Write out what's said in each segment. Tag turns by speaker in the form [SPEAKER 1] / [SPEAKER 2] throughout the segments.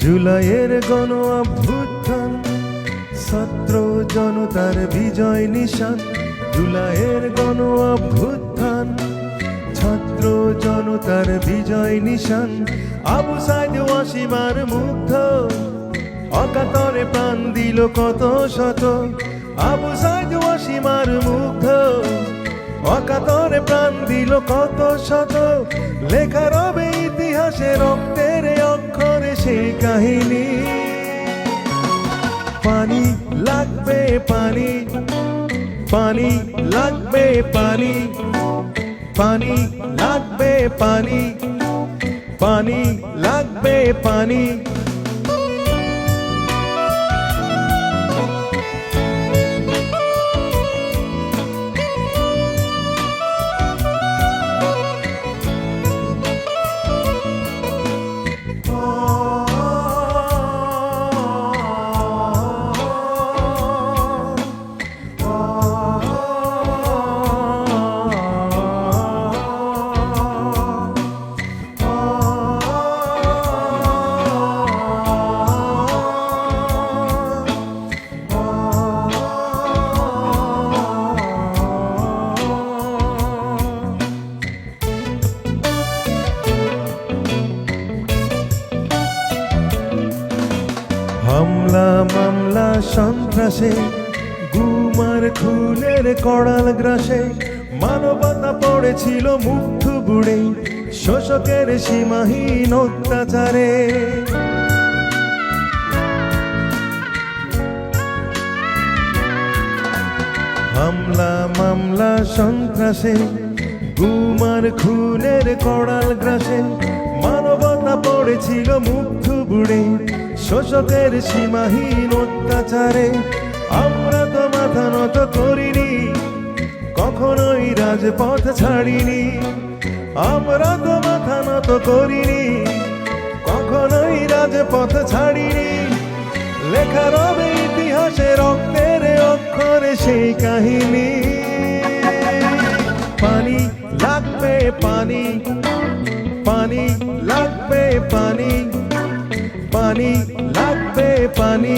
[SPEAKER 1] জুলাইয়ের গণ অভ্যুত্থান, ছাত্র জনতার বিজয় নিশান। জুলাইয়ের গণ অভ্যুত্থান, ছাত্র জনতার বিজয় নিশান। আবু সাইদ ওয়াসিমার মুগ্ধ, অকাতরে প্রাণ দিল কত শত। আবু সাইদ ওয়াসিমার মুগ্ধ, অকাতরে প্রাণ দিল কত শত। লেখা রবে ইতিহাসে রক্তের অক্ষরে সেই কাহিনী। পানি লাগবে পানি, পানি লাগবে পানি, পানি লাগবে পানি, পানি লাগবে পানি। হামলা মামলা সন্ত্রাসে, গুমার খুনের কড়াল গ্রাসে, মানবতা পড়েছিল মুখ থুবড়ে শোষকের সীমাহীন অত্যাচারে। হামলা মামলা সন্ত্রাসে, গুমার খুনের কড়াল গ্রাসে, মানবতা পড়েছিল মুখ থুবড়ে শোষকের সীমাহীন অত্যাচারে। আমরা তো মাথা নত করিনি, কখনোই রাজপথ ছাড়িনি। আমরা তো মাথা নত করিনি, কখনোই রাজপথ ছাড়িনি। লেখা রবে ইতিহাসে রক্তের অক্ষরে সেই কাহিনী। পানি লাগবে পানি, পানি লাগবে পানি, পানি লাগবে পানি,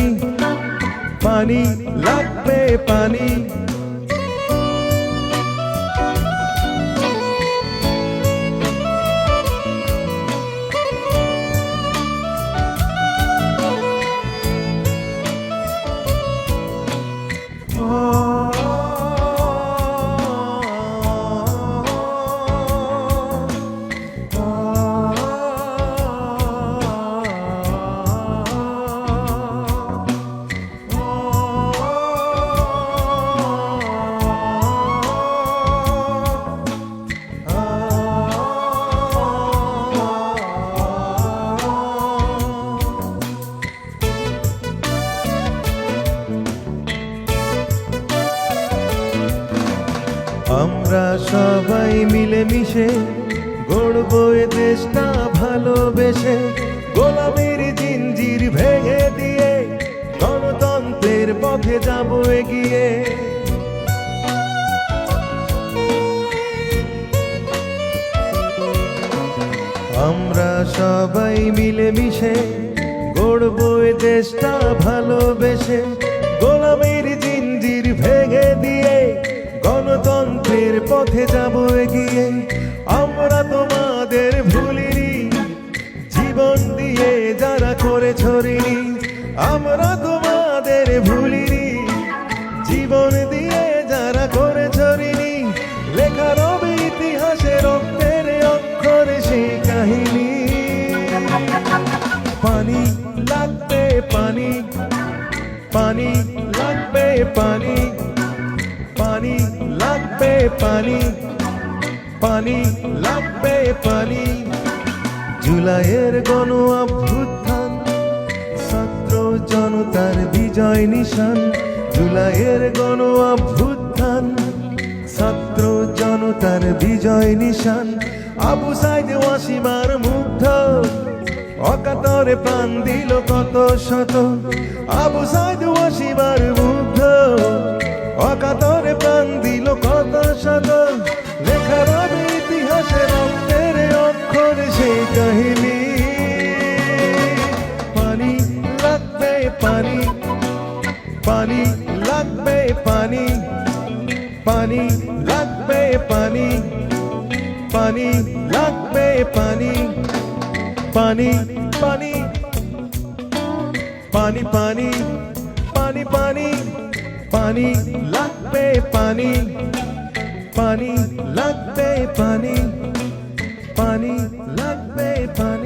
[SPEAKER 1] পানি লাগবে পানি। আমরা সবাই মিলেমিশে গড়বো এ দেশটা ভালোবেসে। গোলামির জিঞ্জির ভেঙে দিয়ে গণতন্ত্রের পথে যাবো এগিয়ে। আমরা সবাই মিলেমিশে গড়বো এ দেশটা ভালোবেসে। গোলামির জিঞ্জির ভেঙে দিয়ে গণতন্ত্রের পথে যাব এগিয়ে। আমরা তোমাদের ভুলিনি, জীবন দিয়ে যারা করেছ ঋণী। আমরা তোমাদের ভুলিনি, জীবন দিয়ে যারা করেছ ঋণী। লেখা রবে ইতিহাসে রক্তের অক্ষরে সেই কাহিনী। পানি লাগবে পানি, পানি লাগবে পানি, পানি লাগবে পানি, পানি লাগবে পানি। জুলাইয়ের গণ অভ্যুত্থান, ছাত্র জনতার বিজয় নিশান। জুলাইয়ের গণ অভ্যুত্থান, ছাত্র জনতার বিজয় নিশান। আবু সাইদ ওয়াসিমার মুগ্ধ, অকাতরে প্রাণ দিল কত শত। আবু সাইদ ওয়াসিমার মুগ্ধ, অকাতরে প্রাণ দিল কত শত। লেখা রবে ইতিহাসে রক্তের অক্ষরে সেই কাহিনী। পানি লাগবে পানি পানি লাগবে পানি পানি লাগবে পানি পানি পানি পানি পানি পানি পানি পানি লাগবে পানি পানি লাগবে পানি পানি লাগবে পানি